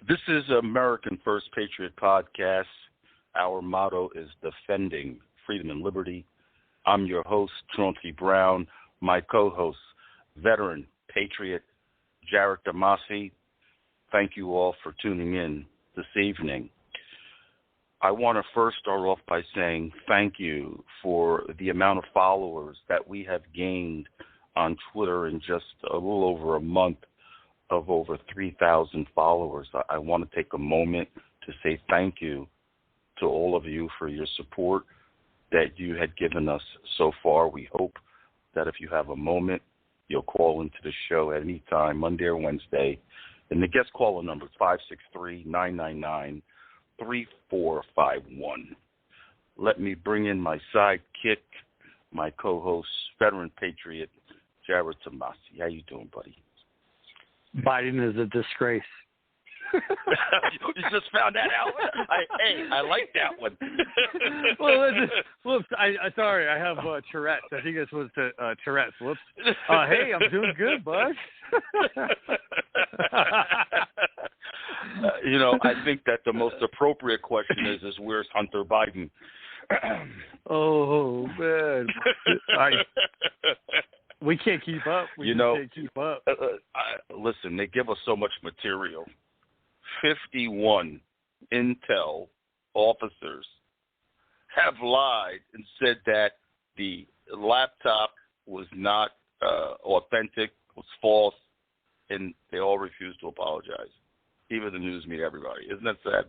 This is American First Patriot Podcast. Our motto is defending freedom and liberty. I'm your host, CHAUNCEY Brown. My co-host, veteran patriot Jarrod Tomassi. Thank you all for tuning in this evening. I want to first start off by saying thank you for the amount of followers that we have gained on Twitter in just a little over a month of over 3,000 followers. I want to take a moment to say thank you to all of you for your support that you had given us so far. We hope that if you have a moment, you'll call into the show at any time, Monday or Wednesday. And the guest caller number is 563-999-3451. Let me bring in my sidekick, my co-host, veteran patriot, Jarrod Tomassi. How you doing, buddy? Biden is a disgrace. You just found that out? I like that one. Whoops. Sorry, I have Tourette's. I think this was Tourette's. Whoops. Hey, I'm doing good, bud. I think that the most appropriate question is where's Hunter Biden? Oh, man. We can't keep up. We can't keep up. Listen, they give us so much material. 51 intel officers have lied and said that the laptop was not authentic, was false, and they all refused to apologize. Even the news media, everybody. Isn't that sad?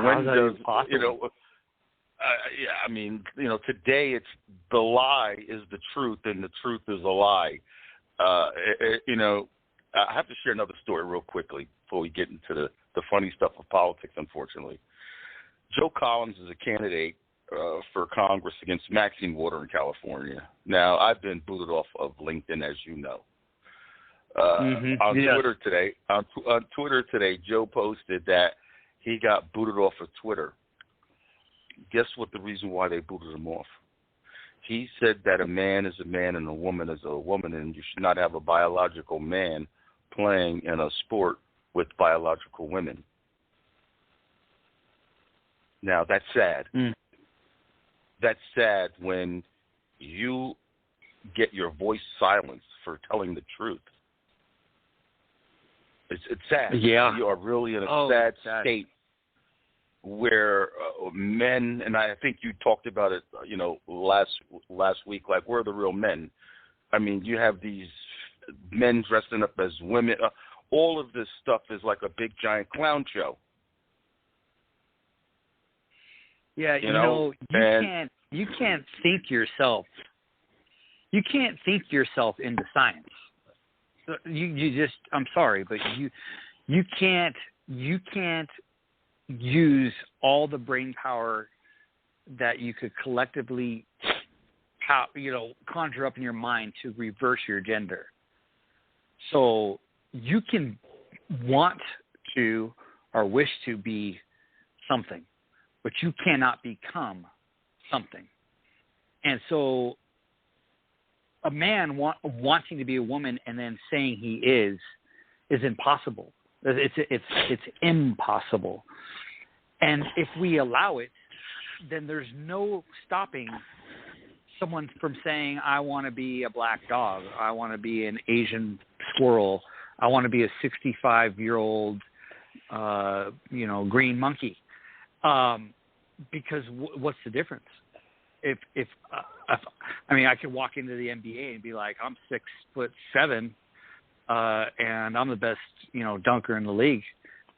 When does possible? Today it's the lie is the truth and the truth is a lie. I have to share another story real quickly before we get into the funny stuff of politics, unfortunately. Joe Collins is a candidate for Congress against Maxine Waters in California. Now, I've been booted off of LinkedIn, as you know. On Twitter today, Joe posted that he got booted off of Twitter. Guess what the reason why they booted him off? He said that a man is a man and a woman is a woman, and you should not have a biological man playing in a sport with biological women. Now, that's sad. That's sad when you get your voice silenced for telling the truth. It's sad. Yeah. You are really in a sad state where men, and I think you talked about it, last week, like, where are the real men? I mean, you have these men dressing up as women. All of this stuff is like a big, giant clown show. Yeah, you can't think yourself. You can't think yourself into science. You just, I'm sorry, but you can't use all the brain power that you could collectively, conjure up in your mind to reverse your gender. So you can want to or wish to be something, but you cannot become something. And so a man wanting to be a woman and then saying he is impossible. It's impossible. And if we allow it, then there's no stopping someone from saying, I want to be a black dog. I want to be an Asian squirrel. I want to be a 65-year-old, green monkey. Because what's the difference? If I could walk into the NBA and be like, I'm 6'7", and I'm the best, dunker in the league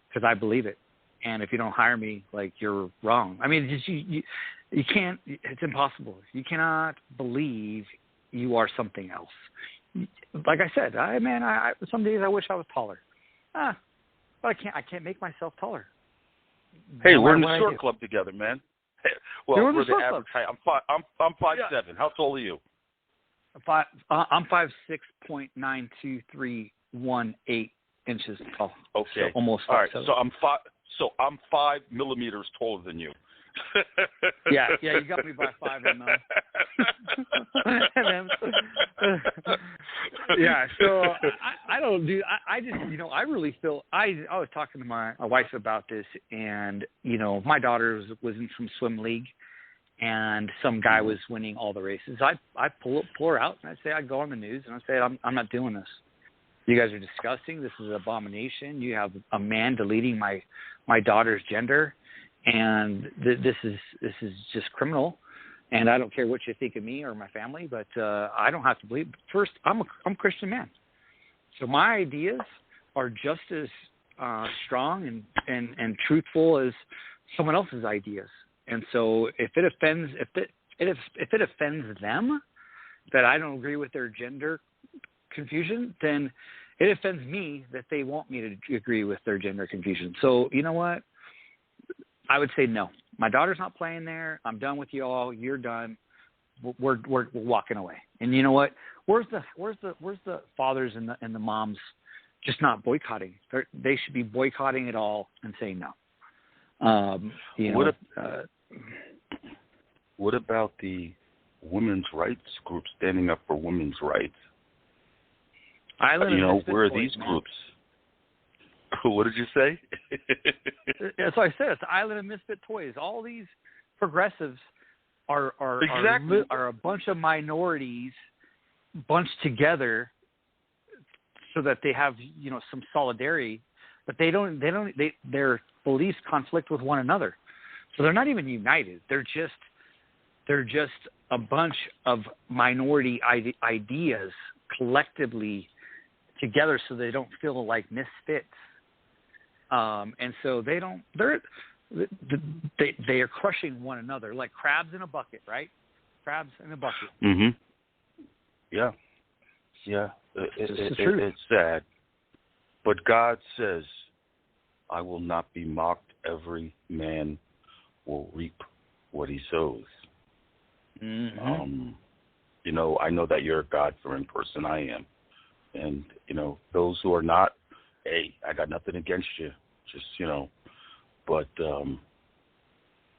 because I believe it. And if you don't hire me, like, you're wrong. I mean, you can't. It's impossible. You cannot believe you are something else. Like I said, some days I wish I was taller. But I can't make myself taller. Hey, we're in the short club together, man. Well, we're the average height. I'm 5'7". Yeah. How tall are you? I'm 5'6.92318 inches tall. Okay, so almost. All right, so I'm 5 millimeters taller than you. Yeah, you got me by 5 mm. Yeah, so I don't do. I just, I really feel. I was talking to my wife about this, and my daughter was in some swim league, and some guy was winning all the races. I pull her out, and I go on the news, and I say, I'm not doing this. You guys are disgusting. This is an abomination. You have a man deleting my daughter's gender, and this is just criminal. And I don't care what you think of me or my family, but I don't have to believe. First, I'm a Christian man, so my ideas are just as strong and truthful as someone else's ideas. And so, if it offends them that I don't agree with their gender confusion, then it offends me that they want me to agree with their gender confusion. So, you know what? I would say no. My daughter's not playing there. I'm done with you all. You're done. We're walking away. And you know what? Where's the fathers and the moms just not boycotting? They should be boycotting it all and saying no. What about the women's rights group standing up for women's rights? Where are these groups? What did you say? That's what I said. It's the island of misfit toys. All these progressives are a bunch of minorities bunched together so that they have some solidarity, but their beliefs conflict with one another. So they're not even united. They're just a bunch of minority ideas collectively together, so they don't feel like misfits. And so they are crushing one another like crabs in a bucket, right? Crabs in a bucket. Mm-hmm. Yeah. It's sad. But God says, I will not be mocked. Every man will reap what he sows. Mm-hmm. I know that you're a God-fearing person. I am. And, those who are not, hey, I got nothing against you. Just, but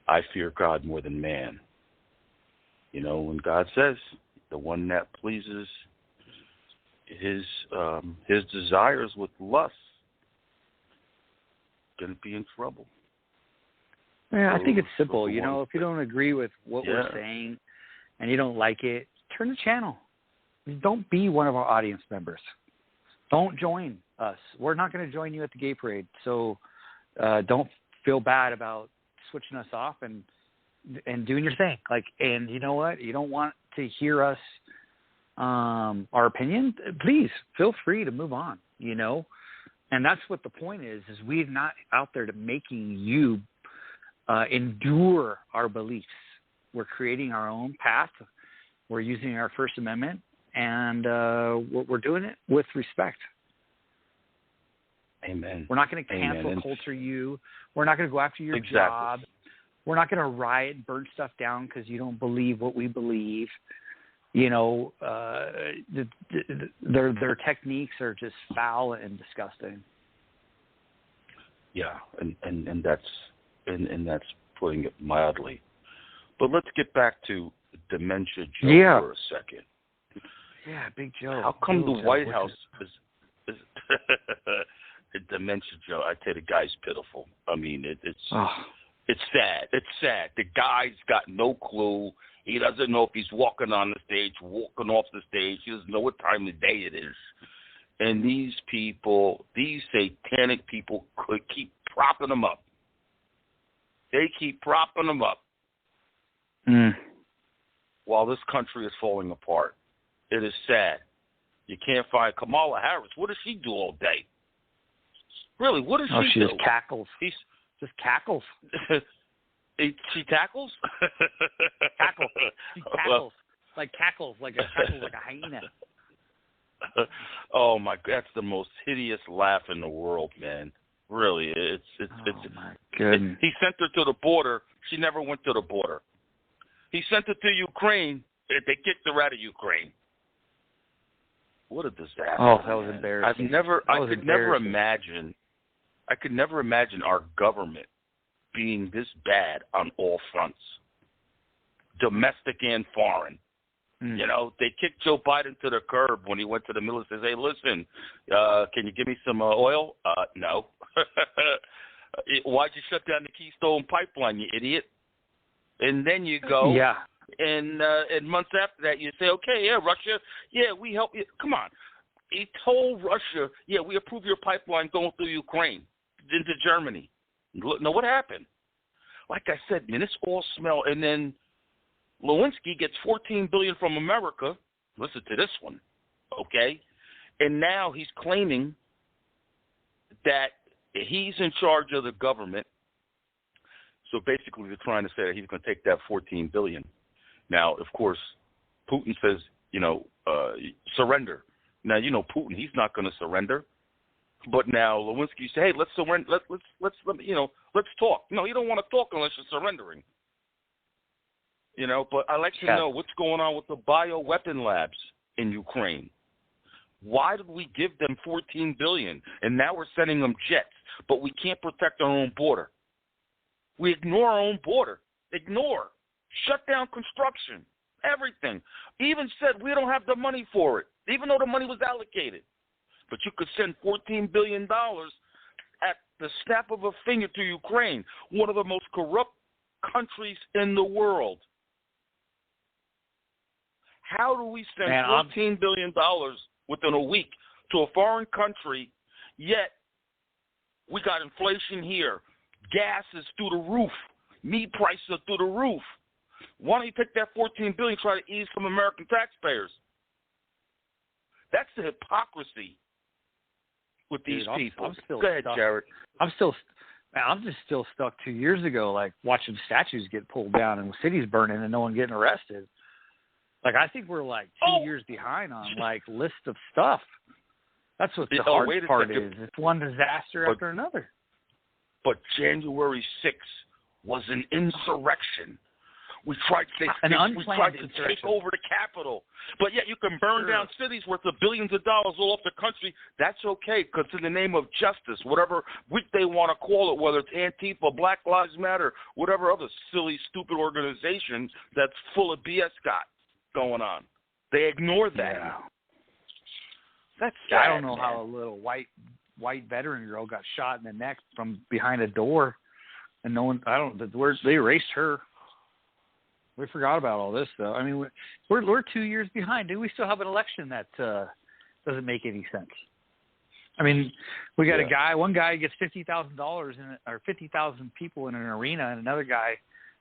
I fear God more than man. When God says the one that pleases his desires with lust going to be in trouble. Yeah, I think it's simple. If you don't agree with what we're saying and you don't like it, turn the channel. Don't be one of our audience members. Don't join us. We're not going to join you at the gay parade. So don't feel bad about switching us off and doing your thing. And you know what? You don't want to hear us, our opinion. Please feel free to move on. And that's what the point is we're not out there to making you endure our beliefs. We're creating our own path. We're using our First Amendment, and we're doing it with respect. Amen. We're not going to cancel culture you. We're not going to go after your job. We're not going to riot and burn stuff down because you don't believe what we believe. Their techniques are just foul and disgusting. Yeah, and that's putting it mildly. But let's get back to Dementia Joe for a second. Yeah, Big Joe. How come the White House is Dementia Joe? I tell you, the guy's pitiful. I mean, it's sad. It's sad. The guy's got no clue. He doesn't know if he's walking on the stage, walking off the stage. He doesn't know what time of day it is. And these people, these satanic people, could keep propping him up. They keep propping him up while this country is falling apart. It is sad. You can't find Kamala Harris. What does she do all day? Really, what does she do? She just cackles. Just cackles. She tackles? Cackles. She cackles. Cackles like a hyena. Oh my God, that's the most hideous laugh in the world, man. Really, it's my goodness. He sent her to the border. She never went to the border. He sent her to Ukraine. They kicked her out of Ukraine. What a disaster! Oh, that was embarrassing. I could never imagine our government being this bad on all fronts, domestic and foreign. You know, they kicked Joe Biden to the curb when he went to the middle and says, hey, listen, can you give me some oil? No. Why'd you shut down the Keystone Pipeline, you idiot? And then you go, and months after that you say, okay, yeah, Russia, yeah, we help you. Come on. He told Russia, yeah, we approve your pipeline going through Ukraine into Germany. No, what happened? Like I said, man, this all smell. And then Lewinsky gets $14 billion from America. Listen to this one, okay? And now he's claiming that he's in charge of the government. So basically, they're trying to say that he's going to take that $14 billion. Now, of course, Putin says, surrender. Now, Putin, he's not going to surrender. But now Lewinsky say, hey, let's surrender. Let's talk. No, you don't want to talk unless you're surrendering. But I like to know what's going on with the bioweapon labs in Ukraine. Why did we give them $14 billion and now we're sending them jets, but we can't protect our own border? We ignore our own border. Ignore. Shut down construction. Everything. Even said we don't have the money for it, even though the money was allocated. But you could send $14 billion at the snap of a finger to Ukraine, one of the most corrupt countries in the world. How do we send $14 billion within a week to a foreign country, yet we got inflation here, gas is through the roof, meat prices are through the roof? Why don't you take that $14 billion and try to ease some American taxpayers? That's the hypocrisy with these people. I'm still Go ahead, stuck. Jarrod. I'm just still stuck 2 years ago, like watching statues get pulled down and cities burning and no one getting arrested. Like, I think we're like 2 years behind on like list of stuff. That's what the hard part is. It's one disaster after another. But January 6th was an insurrection. We tried to take over the Capitol. But yet you can burn down cities worth of billions of dollars all over the country. That's okay, because in the name of justice, whatever they want to call it, whether it's Antifa, Black Lives Matter, whatever other silly, stupid organization that's full of BS got going on. They ignore that. Yeah. That's sad, I don't know how a little white veteran girl got shot in the neck from behind a door, and no one. They erased her. We forgot about all this, though. I mean, we're 2 years behind. Do we still have an election that doesn't make any sense? I mean, we got one guy gets $50,000 or 50,000 people in an arena, and another guy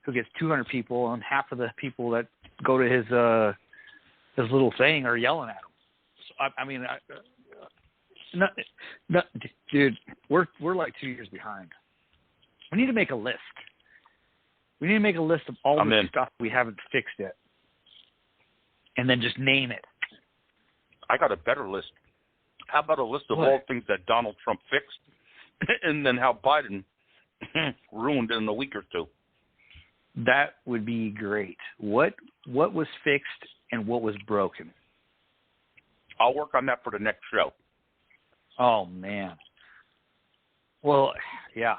who gets 200 people, and half of the people that go to his little thing are yelling at him. So, dude, we're like 2 years behind. We need to make a list. We need to make a list of all the stuff we haven't fixed yet, and then just name it. I got a better list. How about a list of all things that Donald Trump fixed, and then how Biden ruined it in a week or two? That would be great. What was fixed and what was broken? I'll work on that for the next show. Oh man. Well, yeah,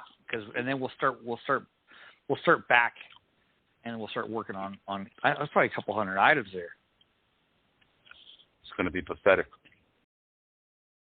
and then we'll start back, and we'll start working on. That's probably a couple hundred items there. It's going to be pathetic.